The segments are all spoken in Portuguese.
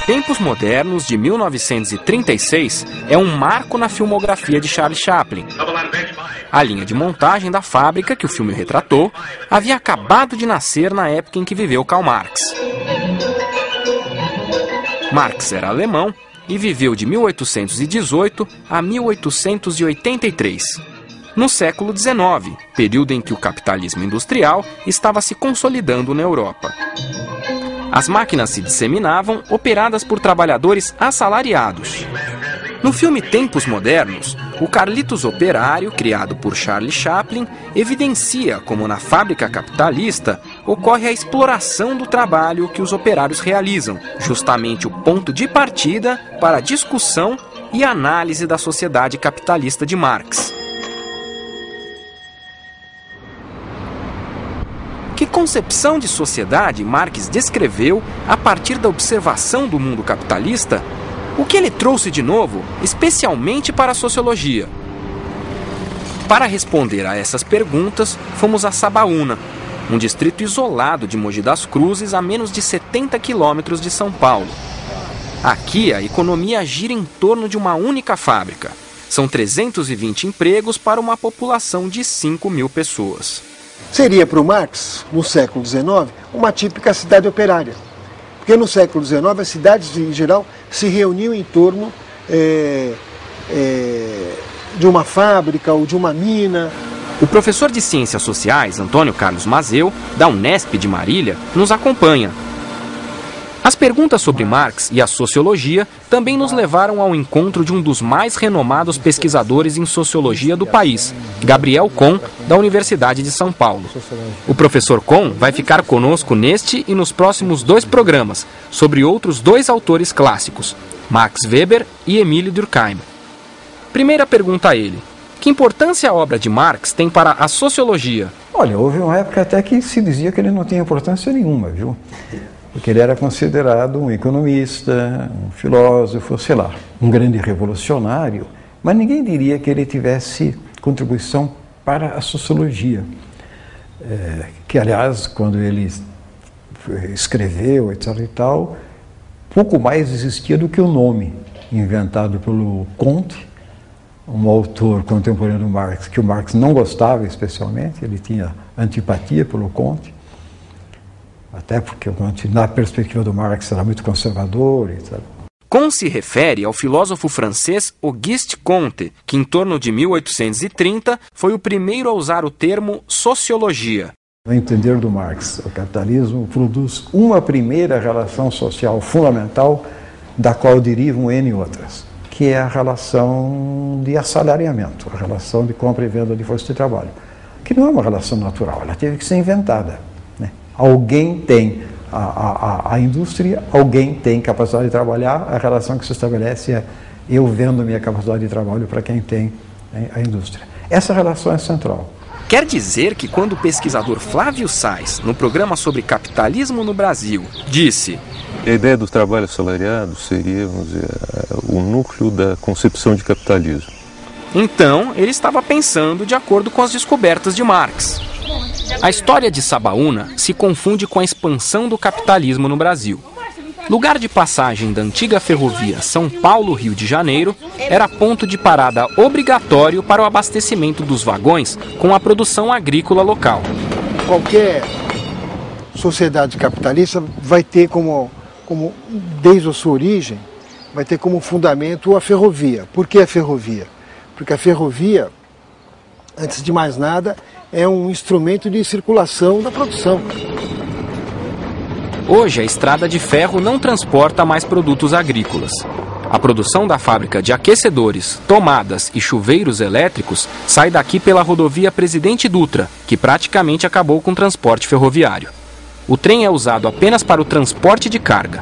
Tempos Modernos, de 1936, é um marco na filmografia de Charlie Chaplin. A linha de montagem da fábrica que o filme retratou havia acabado de nascer na época em que viveu Karl Marx. Marx era alemão e viveu de 1818 a 1883. No século XIX, período em que o capitalismo industrial estava se consolidando na Europa. As máquinas se disseminavam, operadas por trabalhadores assalariados. No filme Tempos Modernos, o Carlitos operário, criado por Charlie Chaplin, evidencia como na fábrica capitalista ocorre a exploração do trabalho que os operários realizam, justamente o ponto de partida para a discussão e análise da sociedade capitalista de Marx. Que concepção de sociedade Marx descreveu a partir da observação do mundo capitalista? O que ele trouxe de novo, especialmente para a sociologia? Para responder a essas perguntas, fomos a Sabaúna, um distrito isolado de Mogi das Cruzes, a menos de 70 quilômetros de São Paulo. Aqui, a economia gira em torno de uma única fábrica. São 320 empregos para uma população de 5 mil pessoas. Seria para o Marx, no século XIX, uma típica cidade operária. Porque no século XIX as cidades, em geral, se reuniam em torno de uma fábrica ou de uma mina. O professor de Ciências Sociais, Antônio Carlos Mazeu, da Unesp de Marília, nos acompanha. As perguntas sobre Marx e a sociologia também nos levaram ao encontro de um dos mais renomados pesquisadores em sociologia do país, Gabriel Kohn, da Universidade de São Paulo. O professor Kohn vai ficar conosco neste e nos próximos 2 programas, sobre outros 2 autores clássicos, Max Weber e Emílio Durkheim. Primeira pergunta a ele: que importância a obra de Marx tem para a sociologia? Olha, houve uma época até que se dizia que ele não tinha importância nenhuma, viu? Porque ele era considerado um economista, um filósofo, sei lá, um grande revolucionário, mas ninguém diria que ele tivesse contribuição para a sociologia. Que, aliás, quando ele escreveu, etc. e tal, pouco mais existia do que o nome, inventado pelo Comte, um autor contemporâneo do Marx, que o Marx não gostava especialmente, ele tinha antipatia pelo Comte. Até porque, na perspectiva do Marx, era muito conservador, etc. Kohn se refere ao filósofo francês Auguste Comte, que em torno de 1830 foi o primeiro a usar o termo sociologia. No entender do Marx, o capitalismo produz uma primeira relação social fundamental, da qual derivam N outras, que é a relação de assalariamento, a relação de compra e venda de força de trabalho, que não é uma relação natural, ela teve que ser inventada. Alguém tem a indústria, alguém tem capacidade de trabalhar, a relação que se estabelece é eu vendo minha capacidade de trabalho para quem tem a indústria. Essa relação é central. Quer dizer que quando o pesquisador Flávio Sais, no programa sobre capitalismo no Brasil, disse: a ideia do trabalho assalariado seria, vamos dizer, o núcleo da concepção de capitalismo. Então, ele estava pensando de acordo com as descobertas de Marx. A história de Sabaúna se confunde com a expansão do capitalismo no Brasil. Lugar de passagem da antiga ferrovia São Paulo-Rio de Janeiro, era ponto de parada obrigatório para o abastecimento dos vagões com a produção agrícola local. Qualquer sociedade capitalista vai ter como desde a sua origem, vai ter como fundamento a ferrovia. Por que a ferrovia? Porque a ferrovia, antes de mais nada, é um instrumento de circulação da produção. Hoje, a estrada de ferro não transporta mais produtos agrícolas. A produção da fábrica de aquecedores, tomadas e chuveiros elétricos sai daqui pela rodovia Presidente Dutra, que praticamente acabou com o transporte ferroviário. O trem é usado apenas para o transporte de carga.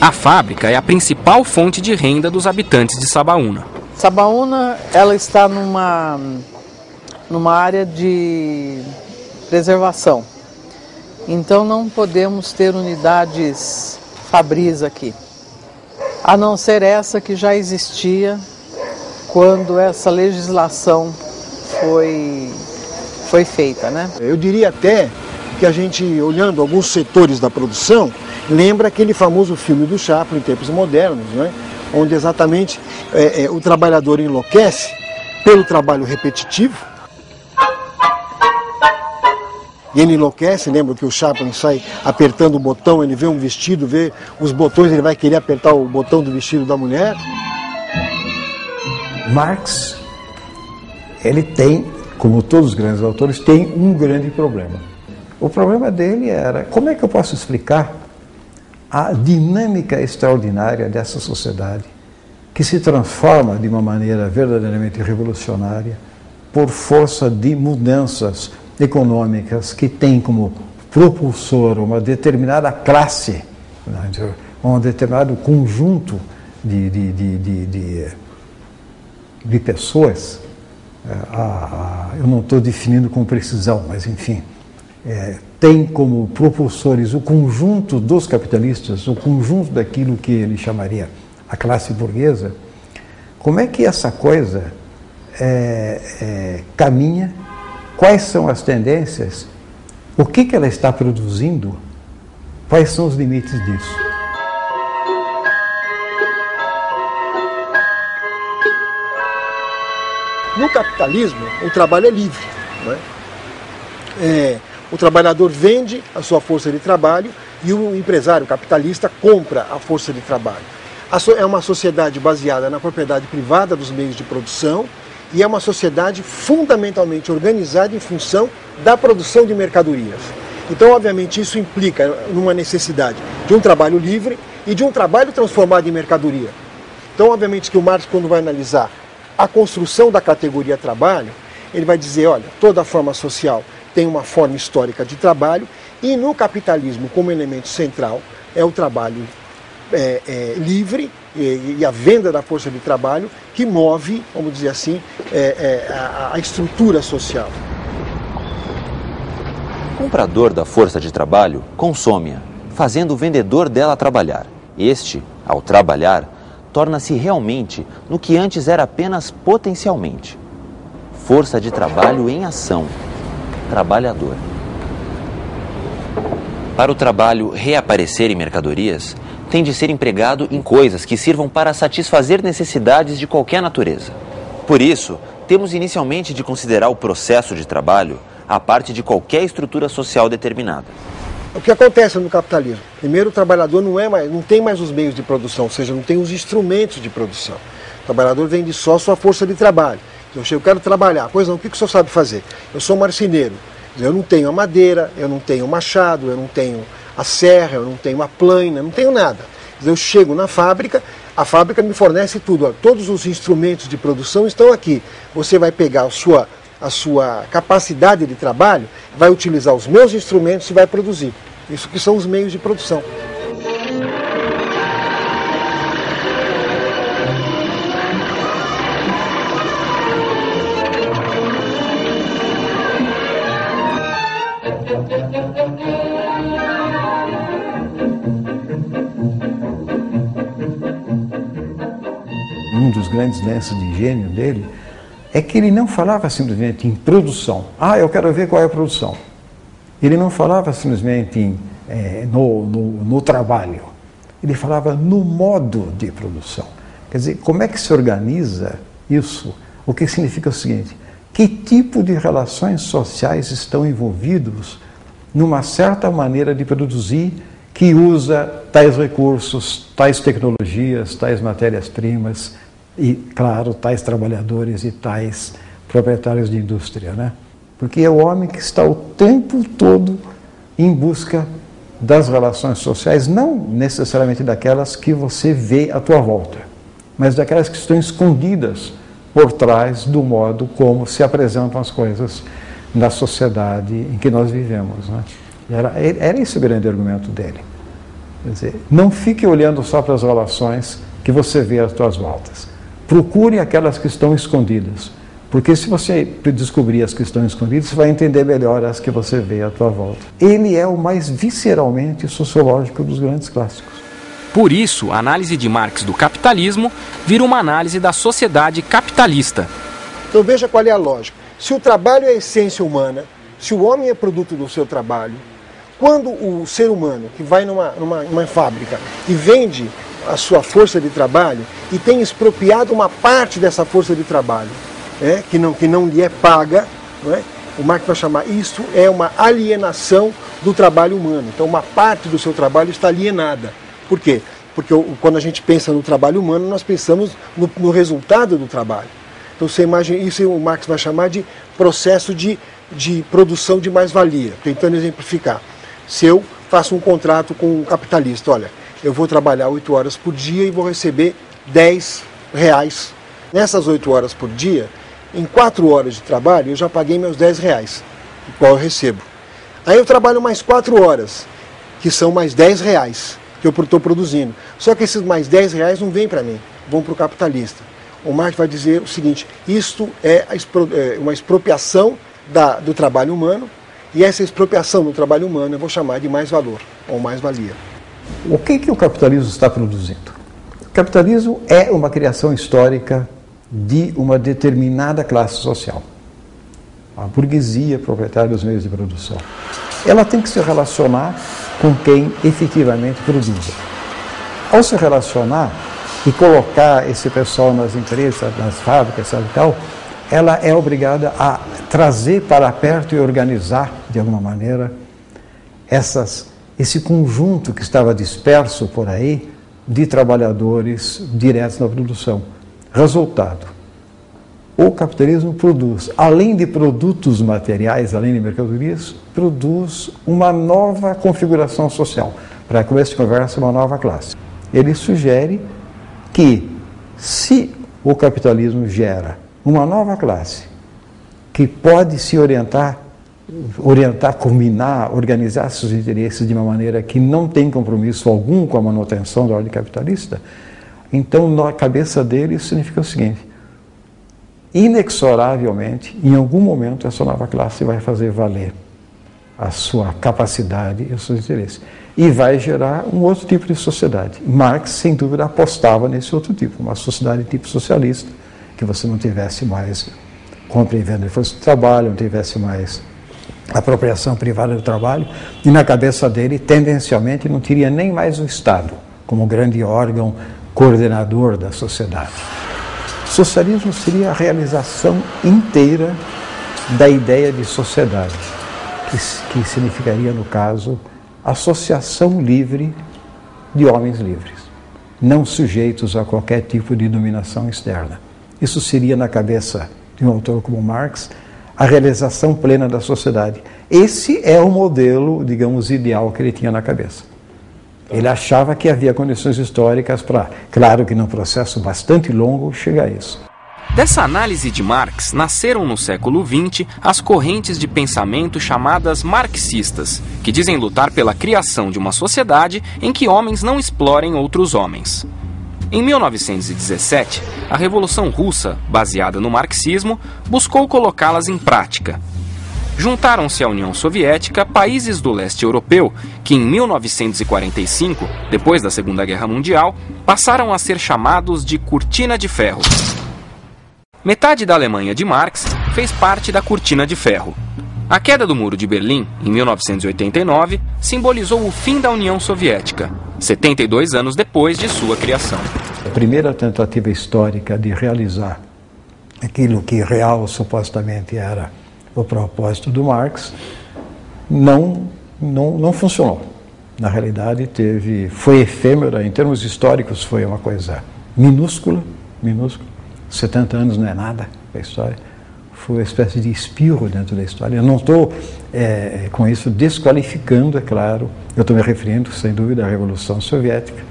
A fábrica é a principal fonte de renda dos habitantes de Sabaúna. Sabaúna, ela está numa área de preservação. Então não podemos ter unidades fabris aqui, a não ser essa que já existia quando essa legislação foi feita, né? Eu diria até que a gente, olhando alguns setores da produção, lembra aquele famoso filme do Chaplin, em tempos modernos, né? Onde exatamente o trabalhador enlouquece pelo trabalho repetitivo. E ele enlouquece, lembra que o Chaplin sai apertando o botão, ele vê um vestido, vê os botões, ele vai querer apertar o botão do vestido da mulher. Marx, ele tem, como todos os grandes autores, tem um grande problema. O problema dele era, como é que eu posso explicar a dinâmica extraordinária dessa sociedade que se transforma de uma maneira verdadeiramente revolucionária por força de mudanças econômicas que tem como propulsor uma determinada classe, um determinado conjunto de pessoas. Eu não estou definindo com precisão, mas enfim, tem como propulsores o conjunto dos capitalistas, o conjunto daquilo que ele chamaria a classe burguesa. Como é que essa coisa caminha? Quais são as tendências? O que ela está produzindo? Quais são os limites disso? No capitalismo, o trabalho é livre, não é? O trabalhador vende a sua força de trabalho e o empresário capitalista compra a força de trabalho. É uma sociedade baseada na propriedade privada dos meios de produção e é uma sociedade fundamentalmente organizada em função da produção de mercadorias. Então, obviamente, isso implica numa necessidade de um trabalho livre e de um trabalho transformado em mercadoria. Então, obviamente, que o Marx, quando vai analisar a construção da categoria trabalho, ele vai dizer, olha, toda forma social tem uma forma histórica de trabalho e no capitalismo, como elemento central, é o trabalho livre e a venda da força de trabalho que move, vamos dizer assim, a estrutura social. O comprador da força de trabalho consome-a, fazendo o vendedor dela trabalhar. Este, ao trabalhar, torna-se realmente no que antes era apenas potencialmente. Força de trabalho em ação. Trabalhador. Para o trabalho reaparecer em mercadorias, tem de ser empregado em coisas que sirvam para satisfazer necessidades de qualquer natureza. Por isso, temos inicialmente de considerar o processo de trabalho a parte de qualquer estrutura social determinada. O que acontece no capitalismo? Primeiro, o trabalhador não tem mais os meios de produção, ou seja, não tem os instrumentos de produção. O trabalhador vende só sua força de trabalho. Então, eu quero trabalhar. Pois não, o que o senhor sabe fazer? Eu sou marceneiro. Eu não tenho a madeira, eu não tenho o machado, eu não tenho a serra, eu não tenho a plaina, não tenho nada. Eu chego na fábrica, a fábrica me fornece tudo. Ó, todos os instrumentos de produção estão aqui. Você vai pegar a sua capacidade de trabalho, vai utilizar os meus instrumentos e vai produzir. Isso que são os meios de produção. Um dos grandes lances de gênio dele é que ele não falava simplesmente em produção. Eu quero ver qual é a produção. Ele não falava simplesmente no trabalho. Ele falava no modo de produção. Quer dizer, como é que se organiza isso? O que significa o seguinte: que tipo de relações sociais estão envolvidos numa certa maneira de produzir que usa tais recursos, tais tecnologias, tais matérias-primas e, claro, tais trabalhadores e tais proprietários de indústria, né? Porque é o homem que está o tempo todo em busca das relações sociais, não necessariamente daquelas que você vê à tua volta, mas daquelas que estão escondidas por trás do modo como se apresentam as coisas na sociedade em que nós vivemos, né? Era esse o grande argumento dele. Quer dizer, não fique olhando só para as relações que você vê às tuas voltas. Procure aquelas que estão escondidas. Porque se você descobrir as que estão escondidas, você vai entender melhor as que você vê à tua volta. Ele é o mais visceralmente sociológico dos grandes clássicos. Por isso, a análise de Marx do capitalismo vira uma análise da sociedade capitalista. Então veja qual é a lógica. Se o trabalho é a essência humana, se o homem é produto do seu trabalho, quando o ser humano que vai numa fábrica e vende a sua força de trabalho e tem expropriado uma parte dessa força de trabalho, que não lhe é paga, não é? O Marx vai chamar isso é uma alienação do trabalho humano. Então uma parte do seu trabalho está alienada. Por quê? Porque quando a gente pensa no trabalho humano, nós pensamos no resultado do trabalho. Então você imagina, isso o Marx vai chamar de processo de produção de mais-valia. Tentando exemplificar. Se eu faço um contrato com um capitalista, olha, eu vou trabalhar 8 horas por dia e vou receber R$10. Nessas 8 horas por dia, em 4 horas de trabalho, eu já paguei meus R$10, qual eu recebo. Aí eu trabalho mais 4 horas, que são mais R$10 que eu estou produzindo. Só que esses mais R$10 não vêm para mim, vão para o capitalista. O Marx vai dizer o seguinte, isto é uma expropriação do trabalho humano, e essa expropriação do trabalho humano eu vou chamar de mais-valor, ou mais-valia. O que o capitalismo está produzindo? O capitalismo é uma criação histórica de uma determinada classe social. A burguesia proprietária dos meios de produção. Ela tem que se relacionar com quem efetivamente produz. Ao se relacionar e colocar esse pessoal nas empresas, nas fábricas e tal, ela é obrigada a trazer para perto e organizar, de alguma maneira, esse conjunto que estava disperso por aí de trabalhadores diretos na produção. Resultado, o capitalismo produz, além de produtos materiais, além de mercadorias, produz uma nova configuração social. Para começo de conversa, uma nova classe. Ele sugere que, se o capitalismo gera uma nova classe que pode se orientar, combinar, organizar seus interesses de uma maneira que não tem compromisso algum com a manutenção da ordem capitalista, então na cabeça dele isso significa o seguinte, inexoravelmente, em algum momento essa nova classe vai fazer valer a sua capacidade e os seus interesses. E vai gerar um outro tipo de sociedade. Marx, sem dúvida, apostava nesse outro tipo, uma sociedade tipo socialista, que você não tivesse mais compra e venda de força de trabalho, não tivesse mais apropriação privada do trabalho, e na cabeça dele, tendencialmente, não teria nem mais o Estado como grande órgão coordenador da sociedade. O socialismo seria a realização inteira da ideia de sociedade, que significaria, no caso, associação livre de homens livres, não sujeitos a qualquer tipo de dominação externa. Isso seria, na cabeça de um autor como Marx, a realização plena da sociedade. Esse é o modelo, digamos, ideal que ele tinha na cabeça. Ele achava que havia condições históricas para, claro que num processo bastante longo, chegar a isso. Dessa análise de Marx, nasceram no século XX as correntes de pensamento chamadas marxistas, que dizem lutar pela criação de uma sociedade em que homens não explorem outros homens. Em 1917, a Revolução Russa, baseada no marxismo, buscou colocá-las em prática. Juntaram-se à União Soviética países do leste europeu que, em 1945, depois da Segunda Guerra Mundial, passaram a ser chamados de Cortina de Ferro. Metade da Alemanha de Marx fez parte da Cortina de Ferro. A queda do Muro de Berlim, em 1989, simbolizou o fim da União Soviética, 72 anos depois de sua criação. A primeira tentativa histórica de realizar aquilo que real supostamente era o propósito do Marx não funcionou. Na realidade, foi efêmera, em termos históricos foi uma coisa minúscula. 70 anos não é nada para a história. Foi uma espécie de espirro dentro da história. Eu não estou, com isso, desqualificando, é claro, eu estou me referindo, sem dúvida, à Revolução Soviética.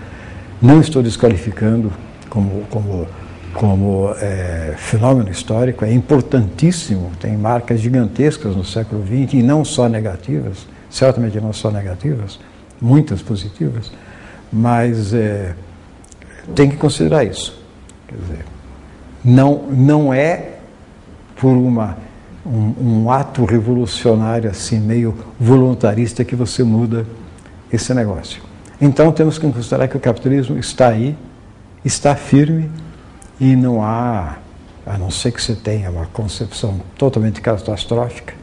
Não estou desqualificando como fenômeno histórico, é importantíssimo, tem marcas gigantescas no século XX, e não só negativas, certamente não só negativas, muitas positivas, mas tem que considerar isso. Quer dizer, não é por um ato revolucionário assim, meio voluntarista que você muda esse negócio. Então temos que considerar que o capitalismo está aí, está firme, e não há, a não ser que você tenha uma concepção totalmente catastrófica,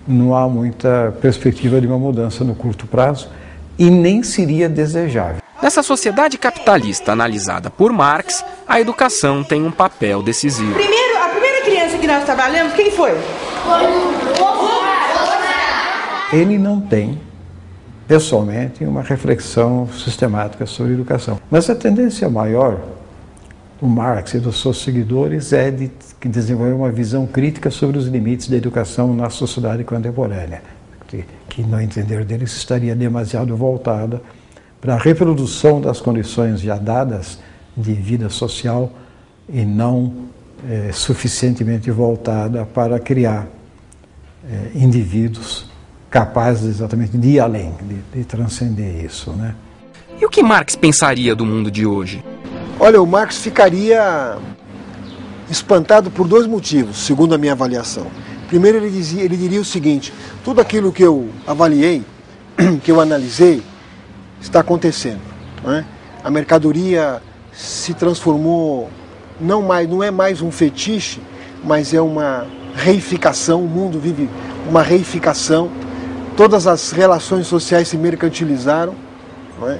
não há muita perspectiva de uma mudança no curto prazo e nem seria desejável. Nessa sociedade capitalista analisada por Marx, a educação tem um papel decisivo. A primeira criança que nós trabalhamos, quem foi? Ele não tem, pessoalmente, uma reflexão sistemática sobre educação. Mas a tendência maior do Marx e dos seus seguidores é de desenvolver uma visão crítica sobre os limites da educação na sociedade contemporânea, que no entender deles estaria demasiado voltada para a reprodução das condições já dadas de vida social e não suficientemente voltada para criar indivíduos capazes exatamente de ir além, de transcender isso, né? E o que Marx pensaria do mundo de hoje? Olha, o Marx ficaria espantado por dois motivos, segundo a minha avaliação. Primeiro, ele diria o seguinte: tudo aquilo que eu avaliei, que eu analisei, está acontecendo, não é? A mercadoria se transformou, não é mais um fetiche, mas é uma reificação. O mundo vive uma reificação. Todas as relações sociais se mercantilizaram, não é?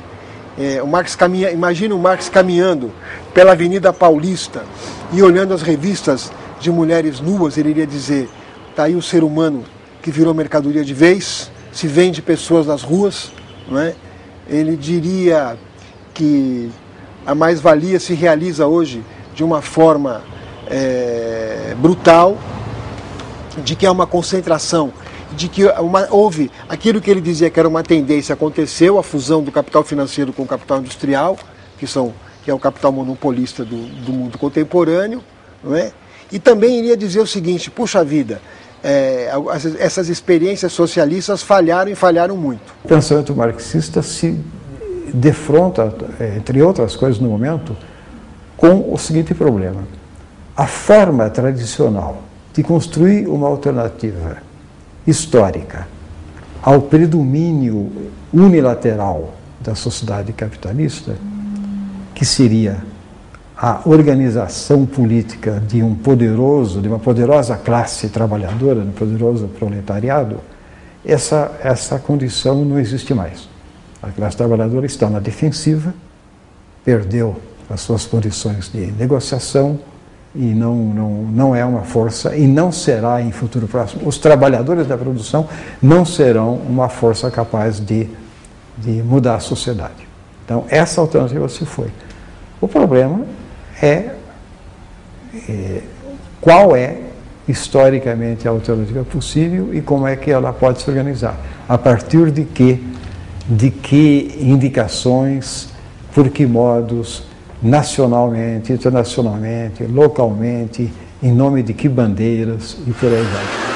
O Marx imagina o Marx caminhando pela Avenida Paulista e olhando as revistas de mulheres nuas. Ele iria dizer: está aí o ser humano que virou mercadoria de vez, se vende pessoas nas ruas, não é? Ele diria que a mais-valia se realiza hoje de uma forma brutal, de que há uma concentração, de que houve aquilo que ele dizia que era uma tendência, aconteceu, a fusão do capital financeiro com o capital industrial, que é o capital monopolista do mundo contemporâneo, não é? E também iria dizer o seguinte: puxa vida, essas experiências socialistas falharam e falharam muito. O pensamento marxista se defronta, entre outras coisas no momento, com o seguinte problema: a forma tradicional de construir uma alternativa histórica ao predomínio unilateral da sociedade capitalista, que seria a organização política de uma poderosa classe trabalhadora, de um poderoso proletariado, essa condição não existe mais. A classe trabalhadora está na defensiva, perdeu as suas condições de negociação e não é uma força, e não será em futuro próximo. Os trabalhadores da produção não serão uma força capaz de mudar a sociedade. Então, essa alternativa se foi. O problema é qual é historicamente a alternativa possível e como é que ela pode se organizar. A partir de que indicações, por que modos, nacionalmente, internacionalmente, localmente, em nome de que bandeiras e por aí vai.